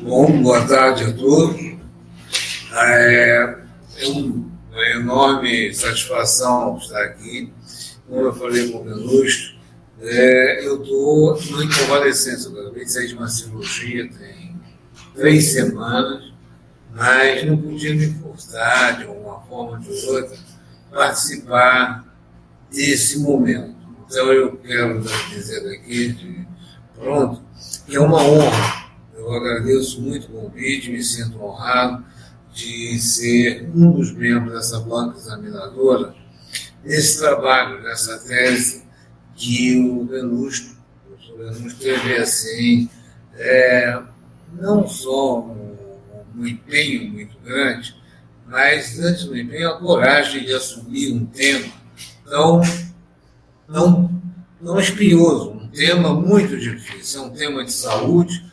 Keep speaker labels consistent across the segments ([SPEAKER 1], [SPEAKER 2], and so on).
[SPEAKER 1] Bom, boa tarde a todos. É uma enorme satisfação estar aqui. Como eu falei com o Venusto, eu estou em convalescência. Eu acabei de sair de uma cirurgia tem 3 semanas, mas não podia me furtar, de uma forma ou de outra, participar desse momento. Então eu quero dizer aqui, pronto, que é uma honra. Eu agradeço muito o convite, me sinto honrado de ser um dos membros dessa banca examinadora, nesse trabalho, nessa tese que o professor Venusto teve assim, não só um empenho muito grande, mas antes do empenho, a coragem de assumir um tema não espinhoso, um tema muito difícil, é um tema de saúde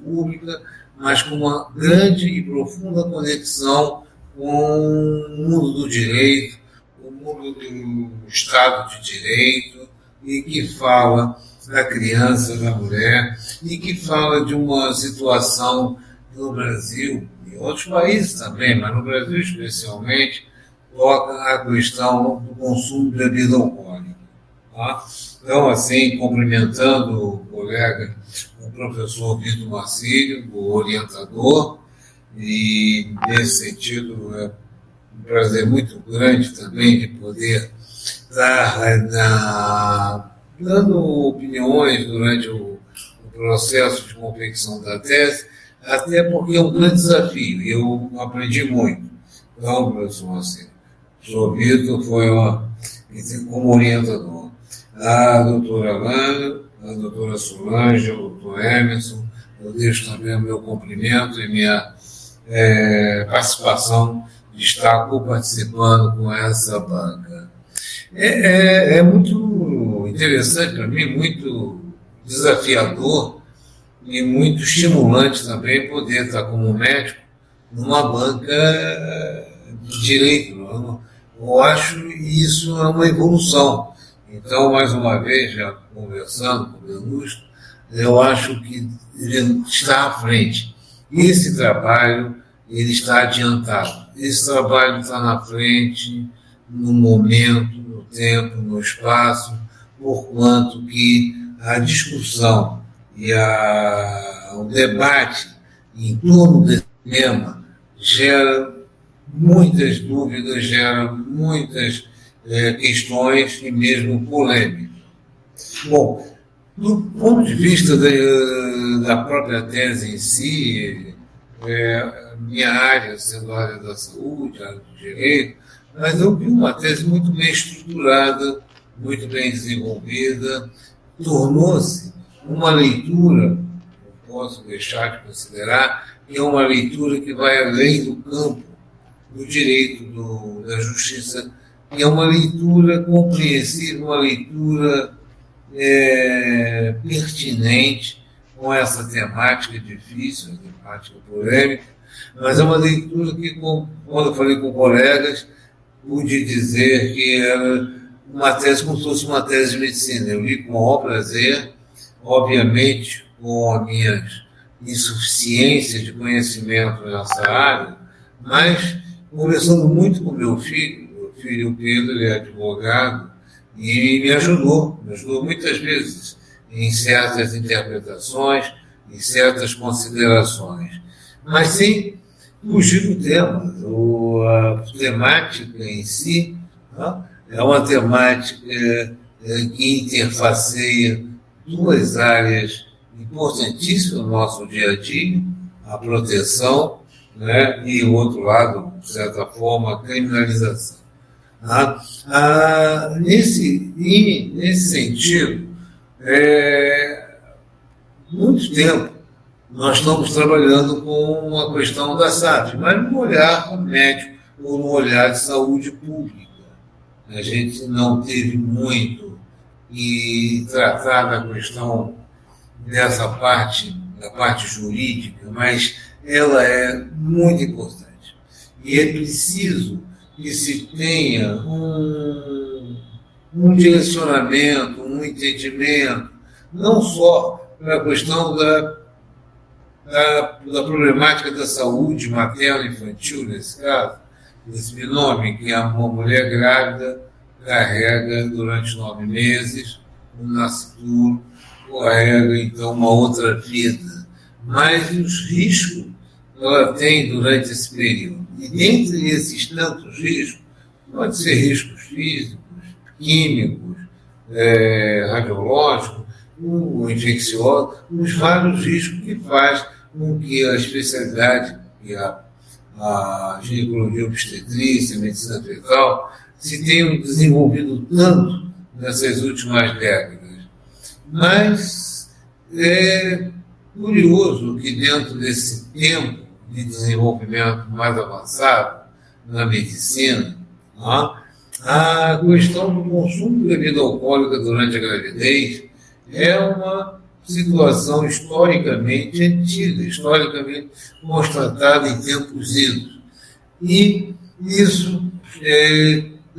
[SPEAKER 1] pública, mas com uma grande e profunda conexão com o mundo do direito, o mundo do Estado de Direito, e que fala da criança, da mulher, e que fala de uma situação no Brasil, e em outros países também, mas no Brasil especialmente, toca a questão do consumo de bebida alcoólica. Tá? Então, assim, cumprimentando o colega, o professor Vitor Marcílio, o orientador, e nesse sentido é um prazer muito grande também de poder estar dando opiniões durante o processo de confecção da tese, até porque é um grande desafio, e eu aprendi muito. Então, professor Marcílio, o professor Vitor foi como orientador. A doutora Lana, a doutora Solange, o doutor Emerson, eu deixo também o meu cumprimento e minha participação de estar participando com essa banca. É muito interessante para mim, muito desafiador e muito estimulante também poder estar como médico numa banca de direito. Eu acho que isso é uma evolução. Então, mais uma vez, já conversando com o Venusto, eu acho que ele está à frente. Esse trabalho, ele está adiantado. Esse trabalho está na frente, no momento, no tempo, no espaço, porquanto que a discussão e o debate em torno desse tema gera muitas dúvidas, gera muitas questões e mesmo polêmicas. Bom, do ponto de vista da própria tese em si, minha área sendo a área da saúde, a área do direito, mas eu vi uma tese muito bem estruturada, muito bem desenvolvida, tornou-se uma leitura, não posso deixar de considerar, que é uma leitura que vai além do campo do direito, da justiça, e é uma leitura compreensível, uma leitura pertinente com essa temática difícil, temática polêmica, mas é uma leitura que, quando eu falei com colegas, pude dizer que era uma tese como se fosse uma tese de medicina. Eu li com o maior prazer, obviamente com as minhas insuficiências de conhecimento nessa área, mas conversando muito com meu filho Pedro, ele é advogado, e me ajudou muitas vezes em certas interpretações, em certas considerações. Mas sem fugir do tema. A temática em si é uma temática que interfaceia 2 áreas importantíssimas no nosso dia a dia, a proteção, né, e o outro lado, de certa forma, a criminalização. Nesse sentido, muito tempo nós estamos trabalhando com a questão da SAF, mas no olhar médico ou no olhar de saúde pública. A gente não teve muito e tratar da questão dessa parte, da parte jurídica, mas ela é muito importante. E é preciso que se tenha um direcionamento, um entendimento, não só para a questão da problemática da saúde materno-infantil, nesse caso, esse binômio que uma mulher grávida carrega durante 9 meses, um nascituro, carrega então uma outra vida. Mas os riscos que ela tem durante esse período. E dentre esses tantos riscos, pode ser riscos físicos, químicos, radiológicos, infecciosos, os vários riscos que faz com que a especialidade, que a ginecologia obstetrícia, a medicina fetal, se tenham desenvolvido tanto nessas últimas décadas. Mas é curioso que dentro desse tempo de desenvolvimento mais avançado na medicina, a questão do consumo de bebida alcoólica durante a gravidez é uma situação historicamente antiga, historicamente constatada em tempos idos. E isso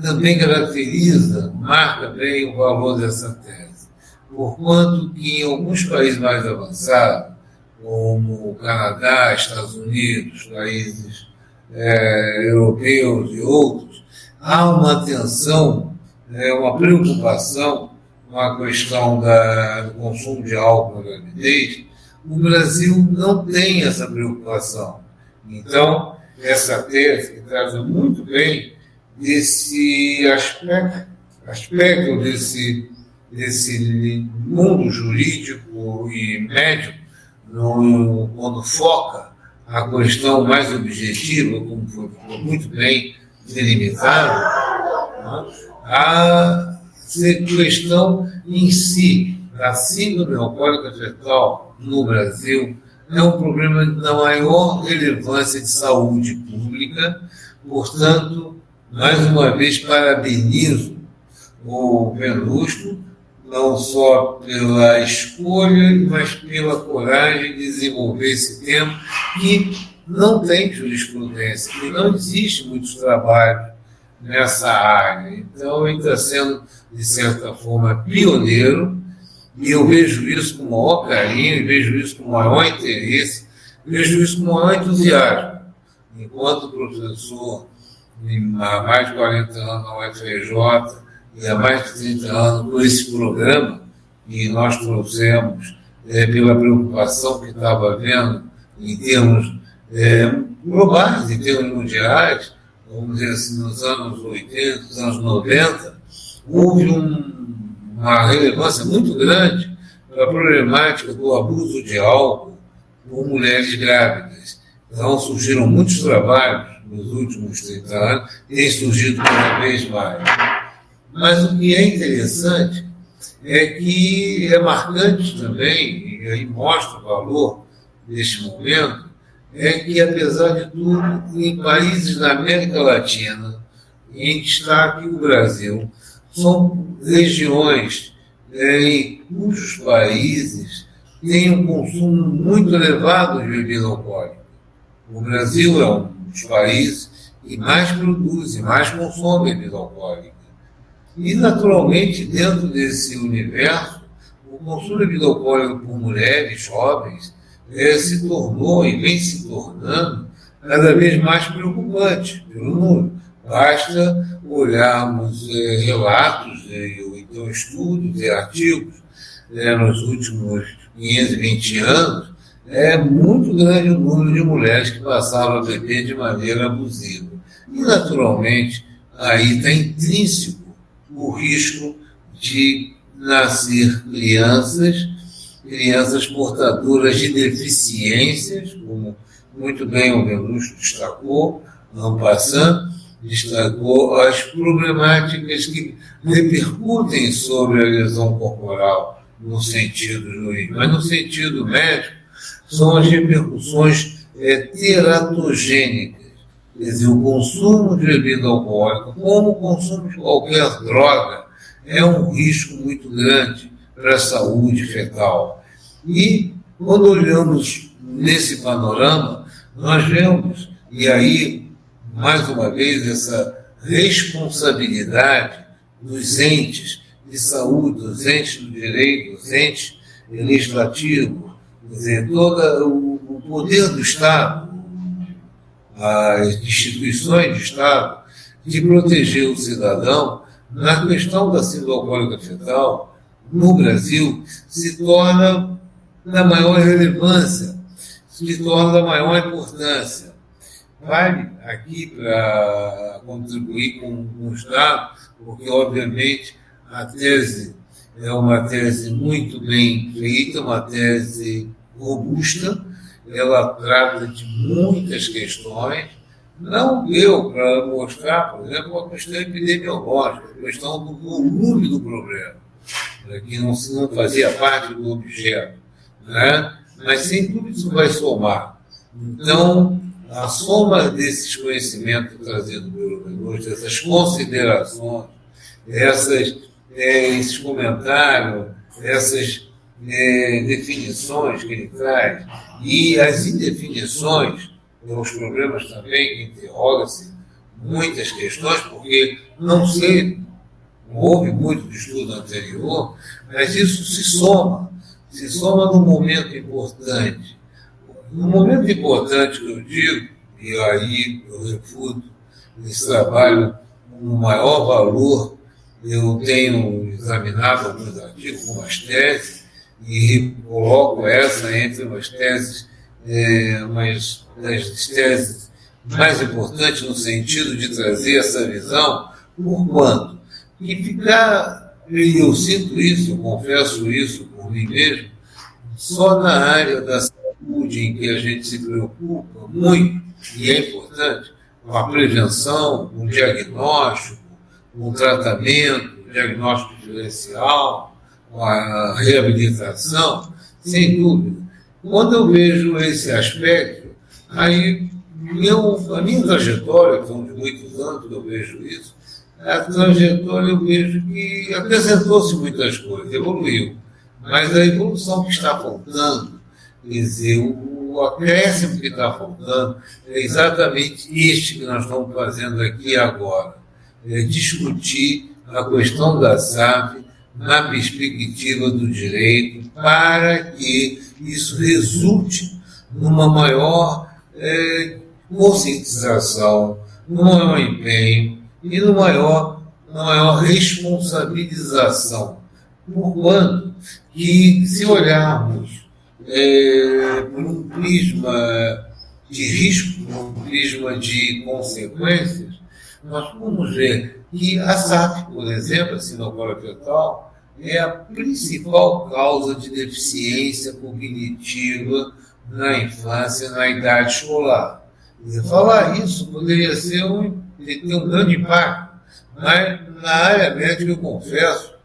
[SPEAKER 1] também caracteriza, marca bem o valor dessa tese, porquanto que em alguns países mais avançados, como o Canadá, Estados Unidos, países europeus e outros, há uma atenção, uma preocupação com a questão do consumo de álcool na gravidez. O Brasil não tem essa preocupação. Então, essa tese que trata muito bem desse aspecto desse mundo jurídico e médico, quando foca a questão mais objetiva, como foi muito bem delimitado, a questão em si da síndrome alcoólica fetal no Brasil é um problema da maior relevância de saúde pública. Portanto, mais uma vez, parabenizo o Venusto, não só pela escolha, mas pela coragem de desenvolver esse tema, que não tem jurisprudência, que não existe muitos trabalhos nessa área. Então, ele está sendo, de certa forma, pioneiro, e eu vejo isso com o maior carinho, vejo isso com o maior interesse, vejo isso com o maior entusiasmo. Enquanto professor, há mais de 40 anos na UFRJ, e há mais de 30 anos por esse programa que nós trouxemos pela preocupação que estava havendo em termos globais, em termos mundiais, vamos dizer assim, nos anos 80, nos anos 90, houve uma relevância muito grande para a problemática do abuso de álcool por mulheres grávidas. Então surgiram muitos trabalhos nos últimos 30 anos e têm surgido cada vez mais. Mas o que é interessante é que é marcante também, e aí mostra o valor deste momento, é que, apesar de tudo, em países da América Latina, em destaque o Brasil, são regiões em cujos países têm um consumo muito elevado de bebida alcoólica. O Brasil é um dos países que mais produz e mais consome bebida alcoólica. E, naturalmente, dentro desse universo, o consumo de bebida alcoólica por mulheres jovens se tornou e vem se tornando cada vez mais preocupante pelo número. Basta olharmos relatos, ou então estudos e artigos nos últimos 15, 20 anos, é muito grande o número de mulheres que passaram a beber de maneira abusiva. E, naturalmente, aí está intrínseco o risco de nascer crianças portadoras de deficiências, como muito bem o Venusto destacou, destacou as problemáticas que repercutem sobre a lesão corporal no sentido jurídico, mas no sentido médico são as repercussões teratogênicas. Quer dizer, o consumo de bebida alcoólica, como o consumo de qualquer droga, é um risco muito grande para a saúde fetal. E, quando olhamos nesse panorama, nós vemos, e aí, mais uma vez, essa responsabilidade dos entes de saúde, dos entes do direito, dos entes legislativos, quer dizer, todo o poder do Estado, as instituições de Estado, de proteger o cidadão na questão da síndrome alcoólica fetal, no Brasil, se torna da maior relevância, se torna da maior importância. Vale aqui para contribuir com os dados, porque, obviamente, a tese é uma tese muito bem feita, uma tese robusta, ela trata de muitas questões, não deu para mostrar, por exemplo, a questão epidemiológica, a questão do volume do problema, que não fazia parte do objeto, né? Mas sem dúvida isso vai somar. Então, a soma desses conhecimentos trazidos pelo Benucci, essas considerações, esses comentários, essas definições que ele traz, e as indefinições, os problemas também que interroga-se muitas questões, porque não houve muito estudo anterior, mas isso se soma num momento importante. No momento importante que eu digo, e aí eu refuto esse trabalho com o maior valor, eu tenho examinado alguns artigos, algumas teses, e coloco essa entre umas teses, umas das teses mais importantes no sentido de trazer essa visão, por quanto? E ficar, e eu sinto isso, eu confesso isso por mim mesmo, só na área da saúde em que a gente se preocupa muito, e é importante, com a prevenção, com o diagnóstico, com o tratamento, o diagnóstico diferencial, com a reabilitação, sem dúvida. Quando eu vejo esse aspecto, aí a minha trajetória, que são de muitos anos que eu vejo isso, a trajetória eu vejo que acrescentou-se muitas coisas, evoluiu. Mas a evolução que está faltando, quer dizer, o acréscimo que está faltando é exatamente este que nós estamos fazendo aqui agora. É discutir a questão da SAF na perspectiva do direito para que isso resulte numa maior conscientização, num maior empenho e numa maior responsabilização. Porquanto que, se olharmos por um prisma de risco, por um prisma de consequências, nós vamos ver que a SAF, por exemplo, a síndrome alcoólica fetal, é a principal causa de deficiência cognitiva na infância, na idade escolar. Falar isso poderia ter um grande impacto, mas na área médica eu confesso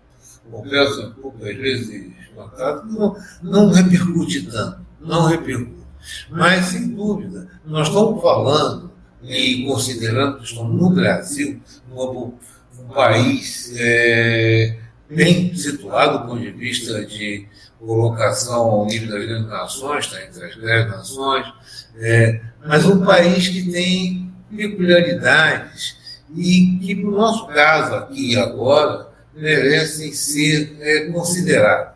[SPEAKER 1] poucas vezes espantado, não repercute tanto, não repercute. Mas, sem dúvida, nós estamos falando e considerando que estamos no Brasil, como um país bem situado do ponto de vista de colocação ao nível das grandes nações, está entre as grandes nações, mas um país que tem peculiaridades e que, no nosso caso aqui e agora, merecem ser considerados.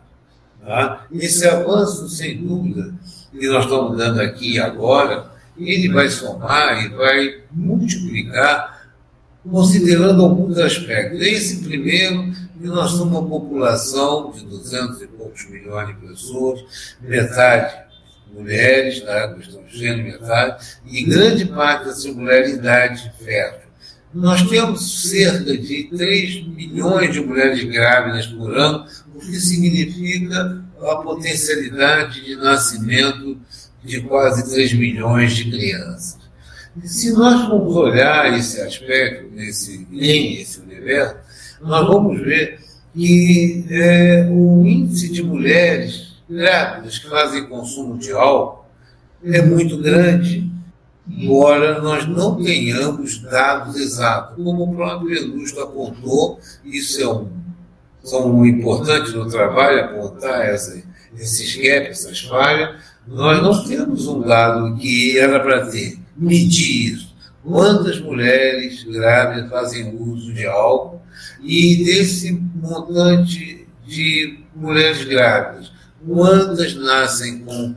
[SPEAKER 1] Tá? Esse avanço, sem dúvida, que nós estamos dando aqui e agora, ele vai somar e vai multiplicar, considerando alguns aspectos. Esse primeiro, que nós somos uma população de 200 e poucos milhões de pessoas, metade mulheres, na questão de gênero, metade, e grande parte dessas mulheres em idade fértil. Nós temos cerca de 3 milhões de mulheres grávidas por ano, o que significa a potencialidade de nascimento de quase 3 milhões de crianças. E se nós formos olhar esse aspecto, esse universo, nós vamos ver que o índice de mulheres grávidas que fazem consumo de álcool é muito grande, embora nós não tenhamos dados exatos. Como o próprio Benucci apontou, isso são importante no trabalho, apontar esses gaps, essas falhas. Nós não temos um dado que era para ter, medir isso. Quantas mulheres grávidas fazem uso de álcool e desse montante de mulheres grávidas, quantas nascem com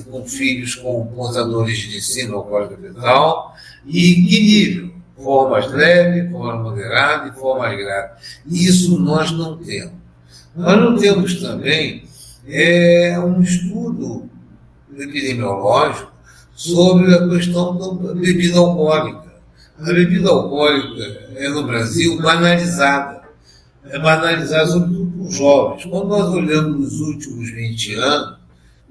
[SPEAKER 1] com filhos com portadores de síndrome alcoólica fetal, e que nível? Forma mais leve, forma moderada e forma mais grave. Isso nós não temos. Nós não temos também um estudo epidemiológico sobre a questão da bebida alcoólica. A bebida alcoólica é, no Brasil, banalizada. É banalizada sobretudo por jovens. Quando nós olhamos nos últimos 20 anos,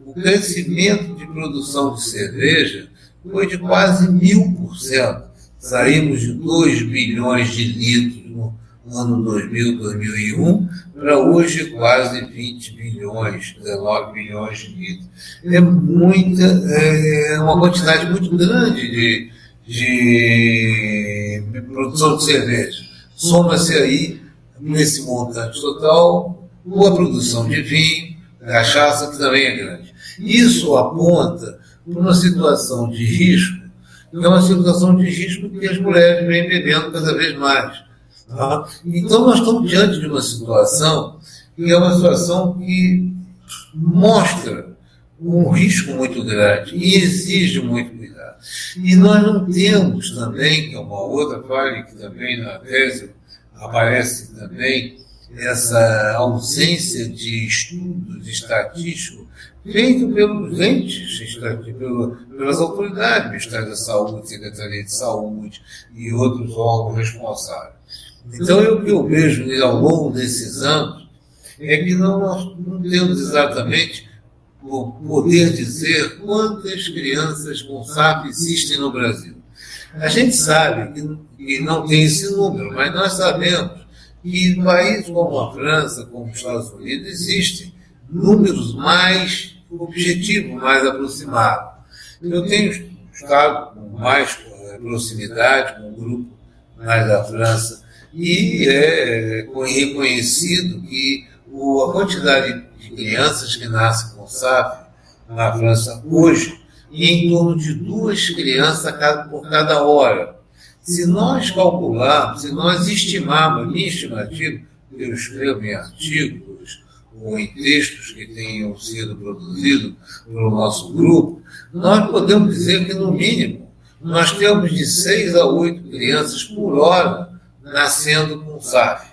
[SPEAKER 1] o crescimento de produção de cerveja foi de quase 1000%. Saímos de 2 bilhões de litros no ano 2000, 2001, para hoje quase 20 bilhões, 19 bilhões de litros. É uma quantidade muito grande de produção de cerveja. Soma-se aí, nesse montante total, a produção de vinho, cachaça, que também é grande. Isso aponta para uma situação de risco, que é uma situação de risco que as mulheres vêm bebendo cada vez mais. Tá? Então, nós estamos diante de uma situação que é uma situação que mostra um risco muito grande e exige muito cuidado. E nós não temos também, que é uma outra falha que também na tese aparece também, essa ausência de estudos estatísticos feito pelos entes, pelas autoridades, Ministério da Saúde, Secretaria de Saúde e outros órgãos responsáveis. Então, o que eu vejo ao longo desses anos é que nós não temos exatamente o poder dizer quantas crianças com SAP existem no Brasil. A gente sabe que não tem esse número, mas nós sabemos que em países como a França, como os Estados Unidos, existem números mais objetivos, mais aproximados. Eu tenho estado com mais proximidade com um grupo mais da França e é reconhecido que a quantidade de crianças que nascem com SAF na França hoje é em torno de 2 crianças por cada hora. Se nós calcularmos, se nós estimarmos, minha estimativa, eu escrevo em artigos ou em textos que tenham sido produzidos pelo nosso grupo, nós podemos dizer que, no mínimo, nós temos de 6 a 8 crianças por hora nascendo com SAF.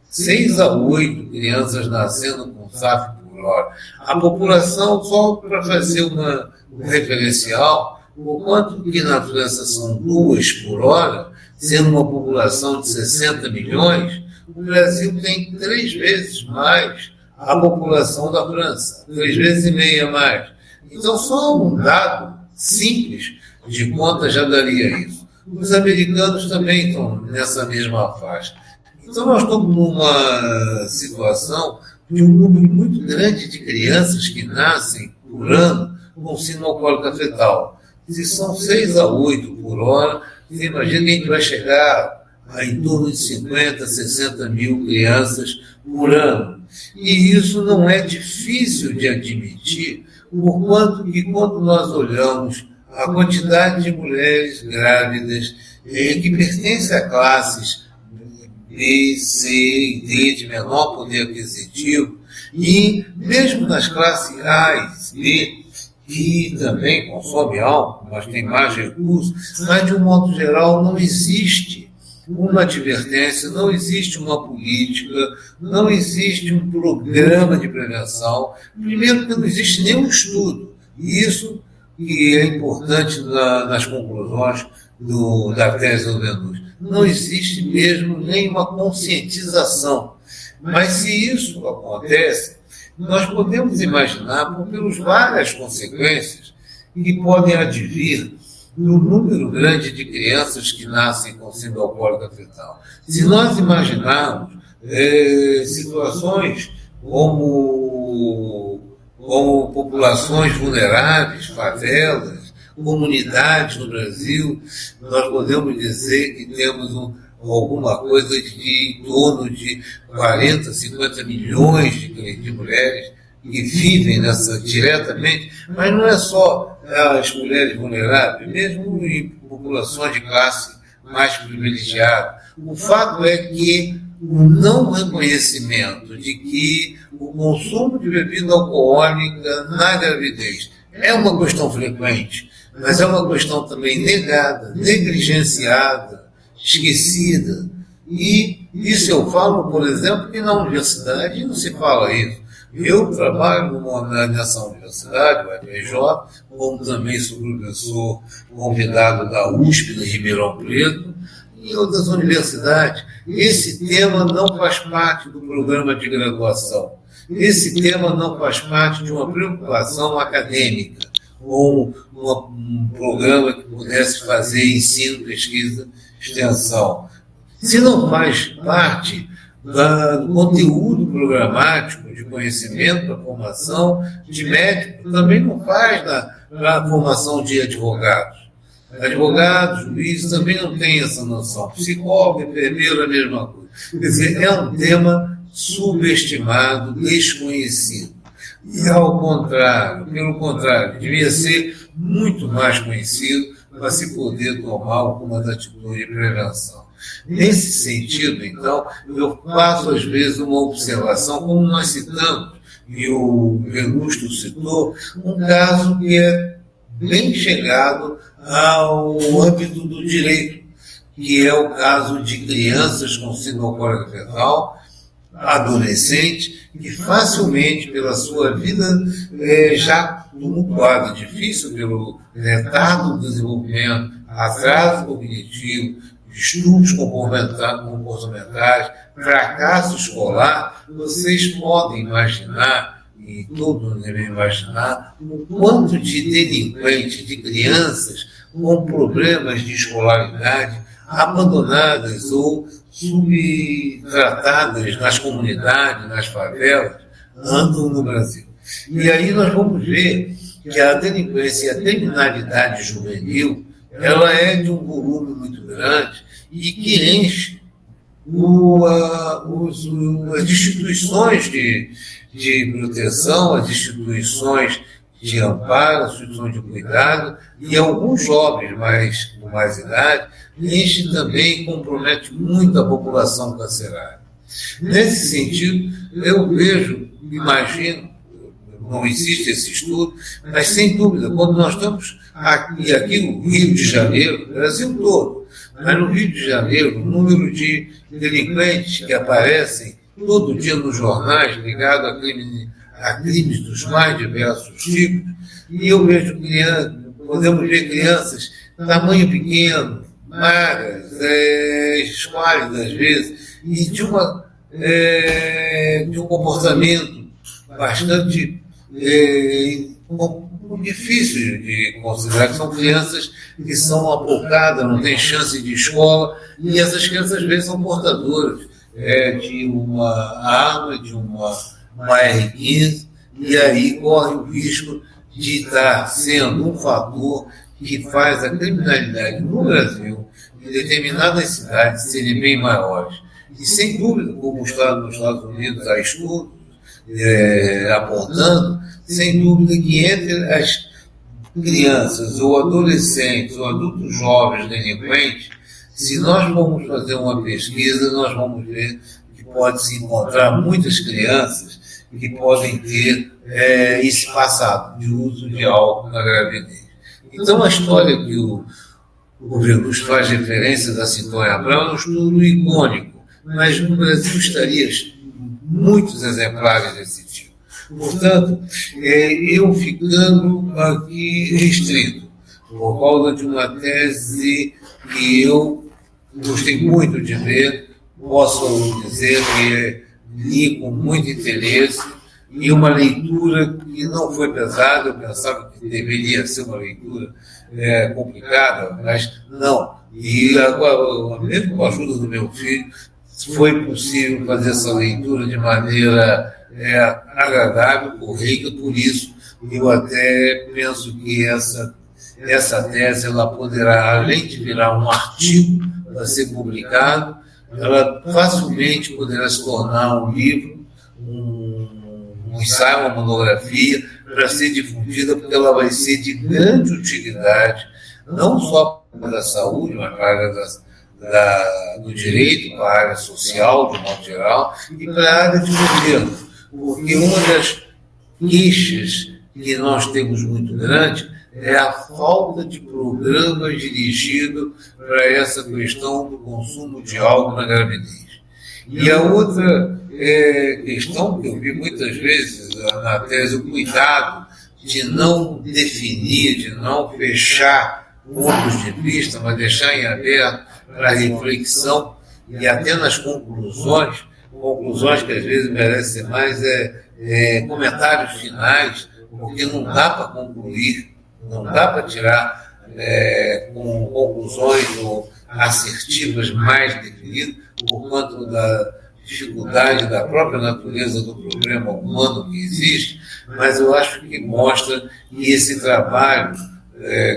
[SPEAKER 1] 6 a 8 crianças nascendo com SAF por hora. A população, só para fazer um referencial, por quanto que na França são 2 por hora, sendo uma população de 60 milhões, o Brasil tem 3 vezes mais a população da França, 3 vezes e meia mais. Então, só um dado simples de conta já daria isso. Os americanos também estão nessa mesma faixa. Então, nós estamos numa situação de um número muito grande de crianças que nascem por ano com síndrome alcoólica fetal. Se são 6 a 8 por hora, você imagina que a gente vai chegar a em torno de 50, 60 mil crianças por ano. E isso não é difícil de admitir, porquanto que quando nós olhamos a quantidade de mulheres grávidas que pertencem a classes B, C e D de menor poder aquisitivo, e mesmo nas classes A e B, que também consome álcool, mas tem mais recursos, mas de um modo geral não existe uma advertência, não existe uma política, não existe um programa de prevenção. Primeiro, porque não existe nenhum estudo, e isso que é importante nas conclusões da tese do Venus. Não existe mesmo nenhuma conscientização. Mas se isso acontece, nós podemos imaginar pelas várias consequências que podem advir no número grande de crianças que nascem com síndrome alcoólica fetal. Se nós imaginarmos situações como populações vulneráveis, favelas, comunidades no Brasil, nós podemos dizer que temos alguma coisa de em torno de 40, 50 milhões de mulheres que vivem diretamente, mas não é só as mulheres vulneráveis, mesmo em populações de classe mais privilegiada. O fato é que o não reconhecimento de que o consumo de bebida alcoólica na gravidez é uma questão frequente, mas é uma questão também negada, negligenciada, esquecida. E isso eu falo, por exemplo, que na universidade não se fala isso. Eu trabalho nessa universidade, o FRJ, como também sou professor convidado da USP, de Ribeirão Preto, e outras universidades. Esse tema não faz parte do programa de graduação. Esse tema não faz parte de uma preocupação acadêmica, ou um programa que pudesse fazer ensino, pesquisa, extensão. Se não faz parte do conteúdo programático de conhecimento da formação de médico, também não faz da formação de advogados. Advogados, juízes também não têm essa noção. Psicólogo, enfermeiro, a mesma coisa. Quer dizer, é um tema subestimado, desconhecido. E pelo contrário, devia ser muito mais conhecido para se poder tomar algumas atitudes de prevenção. Nesse sentido, então, eu faço às vezes uma observação, como nós citamos, e o Venusto citou, um caso que é bem chegado ao âmbito do direito, que é o caso de crianças com síndrome alcoólica fetal, adolescentes, que facilmente, pela sua vida já tumultuada, difícil pelo retardo do desenvolvimento, atraso cognitivo, distúrbios comportamentais, fracasso escolar, vocês podem imaginar, e todos devem imaginar, o quanto de delinquentes, de crianças com problemas de escolaridade, abandonadas ou subtratadas nas comunidades, nas favelas, andam no Brasil. E aí nós vamos ver que a delinquência e a criminalidade juvenil, ela é de um volume muito grande e que enche as instituições de proteção, as instituições de amparo, as instituições de cuidado, e alguns jovens com mais idade, enche também e compromete muito a população carcerária. Nesse sentido, eu vejo, imagino, não existe esse estudo, mas sem dúvida, quando nós estamos aqui no Rio de Janeiro, Brasil todo, mas no Rio de Janeiro, o número de delinquentes que aparecem todo dia nos jornais ligados a crimes dos mais diversos tipos, e eu vejo podemos ver crianças tamanho pequeno, magras, esquálidas às vezes, e de um comportamento bastante difícil de considerar, que são crianças que são apocadas, não têm chance de escola, e essas crianças às vezes são portadoras de uma arma, de uma R15, e aí corre o risco de estar sendo um fator que faz a criminalidade no Brasil, em determinadas cidades, serem bem maiores. E sem dúvida, como está nos Estados Unidos há estudos apontando, sem dúvida que entre as crianças ou adolescentes ou adultos jovens delinquentes, se nós formos fazer uma pesquisa, nós vamos ver que pode-se encontrar muitas crianças que podem ter esse passado de uso de álcool na gravidez. Então, a história que o Venusto faz referência da Cintonha Abrão é um estudo icônico, mas no Brasil estaria muitos exemplares desse tipo. Portanto, eu ficando aqui restrito, por causa de uma tese que eu gostei muito de ler, posso dizer que li com muito interesse, e uma leitura que não foi pesada. Eu pensava que deveria ser uma leitura complicada, mas não. E agora, mesmo com a ajuda do meu filho, foi possível fazer essa leitura de maneira agradável, correta. Por isso eu até penso que essa tese ela poderá, além de virar um artigo para ser publicado, ela facilmente poderá se tornar um livro, um ensaio, uma monografia, para ser difundida, porque ela vai ser de grande utilidade, não só para a área da saúde, mas para a área do direito, para a área social, de modo geral, e para a área de governo. Porque uma das queixas que nós temos muito grande é a falta de programas dirigidos para essa questão do consumo de álcool na gravidez. E a outra questão que eu vi muitas vezes na tese, o cuidado de não definir, de não fechar pontos de vista, mas deixar em aberto para reflexão e até nas conclusões que às vezes merecem mais comentários finais, porque não dá para concluir, não dá para tirar com conclusões ou assertivas mais definidas, por conta da dificuldade da própria natureza do problema humano que existe, mas eu acho que mostra que esse trabalho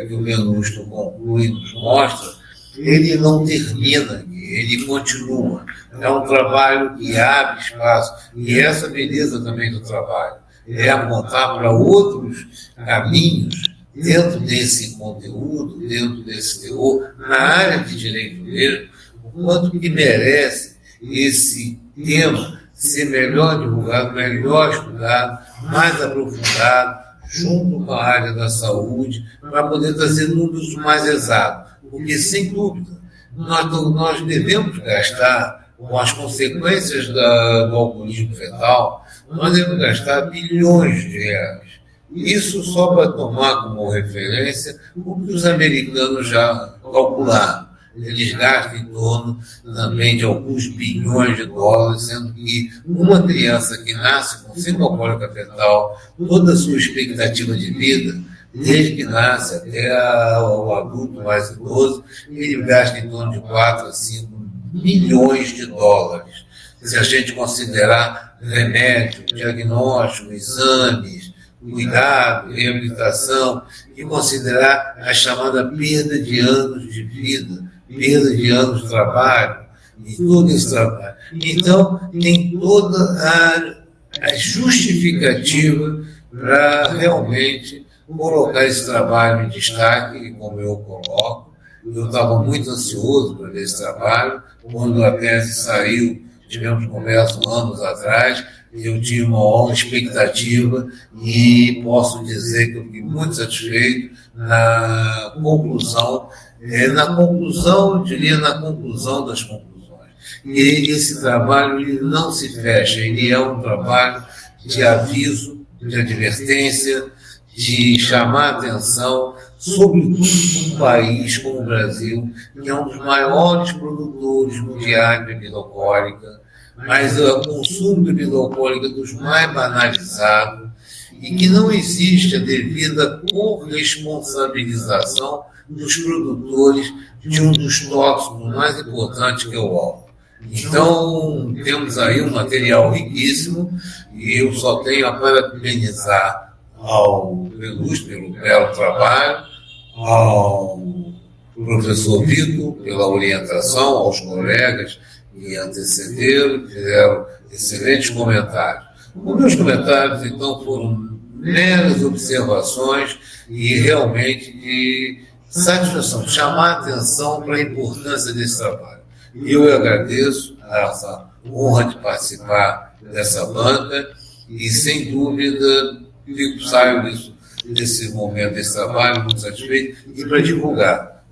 [SPEAKER 1] que o Venusto conclui, nos mostra, ele não termina aqui, ele continua. É um trabalho que abre espaço, e essa beleza também do trabalho é apontar para outros caminhos dentro desse conteúdo, dentro desse teor, na área de direito mesmo, o quanto que merece esse tema ser melhor divulgado, melhor estudado, mais aprofundado, junto com a área da saúde, para poder trazer números mais exatos. Porque, sem dúvida, nós devemos gastar, com as consequências do alcoolismo fetal, nós devemos gastar bilhões de reais. Isso só para tomar como referência o que os americanos já calcularam. Eles gastam em torno também de alguns bilhões de dólares, sendo que uma criança que nasce com síndrome alcoólica fetal, toda a sua expectativa de vida, desde que nasce até o adulto mais idoso, ele gasta em torno de 4 a 5 milhões de dólares. Se a gente considerar remédio, diagnóstico, exames, cuidado, reabilitação, e considerar a chamada perda de anos de vida, perda de anos de trabalho, e todo esse trabalho. Então, tem toda a justificativa para realmente colocar esse trabalho em destaque, como eu coloco. Eu estava muito ansioso por esse trabalho. Quando a tese saiu, tivemos conversa anos atrás, eu tinha uma maior expectativa e posso dizer que eu fiquei muito satisfeito na conclusão, eu diria na conclusão das conclusões. E esse trabalho ele não se fecha, ele é um trabalho de aviso, de advertência, de chamar a atenção, sobretudo num país como o Brasil, que é um dos maiores produtores mundiais de bebida alcoólica, mas o consumo de bebida alcoólica dos mais banalizados, e que não existe a devida corresponsabilização dos produtores de um dos tóxicos mais importantes, que é o álcool. Então, temos aí um material riquíssimo, e eu só tenho a parabenizar ao Venusto pelo belo trabalho, ao professor Vitor pela orientação, aos colegas que antecederam, que fizeram excelentes comentários. Os meus comentários, então, foram meras observações e realmente de satisfação, chamar a atenção para a importância desse trabalho. Eu agradeço essa honra de participar dessa banca e, sem dúvida, saio desse momento, desse trabalho, muito satisfeito, e para divulgar,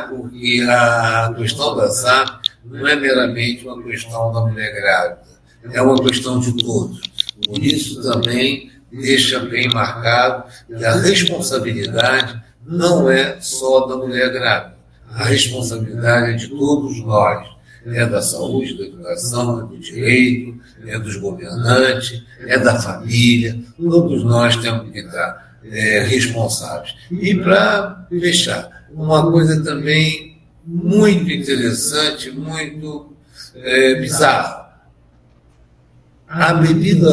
[SPEAKER 1] porque a questão da SAP não é meramente uma questão da mulher grávida, é uma questão de todos. Por isso também deixa bem marcado que a responsabilidade não é só da mulher grávida, a responsabilidade é de todos nós. É da saúde, da educação, é do direito, é dos governantes, é da família. Todos nós temos que estar responsáveis. E para fechar, uma coisa também muito interessante, muito bizarra. A bebida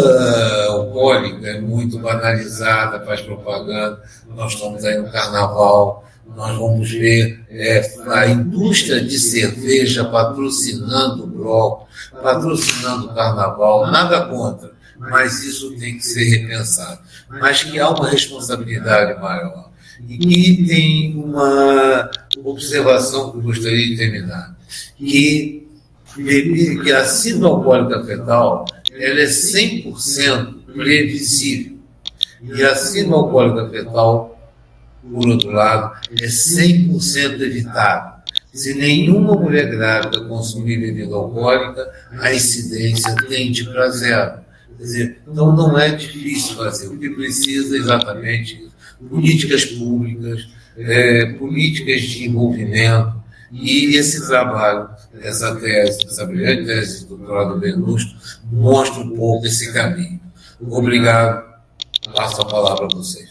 [SPEAKER 1] alcoólica é muito banalizada, faz propaganda. Nós estamos aí no carnaval, nós vamos ver a indústria de cerveja patrocinando o bloco, patrocinando o carnaval, nada contra, mas isso tem que ser repensado. Mas que há uma responsabilidade maior. E que tem uma observação que eu gostaria de terminar, que a síndrome alcoólica fetal ela é 100% previsível. E a síndrome alcoólica fetal, por outro lado, é 100% evitável. Se nenhuma mulher grávida consumir bebida alcoólica, a incidência tende para zero. Quer dizer, então não é difícil fazer. O que precisa é exatamente isso. Políticas públicas, políticas de envolvimento, e esse trabalho, essa brilhante tese do doutorado Benusto, mostra um pouco esse caminho. Obrigado. Passo a palavra a vocês.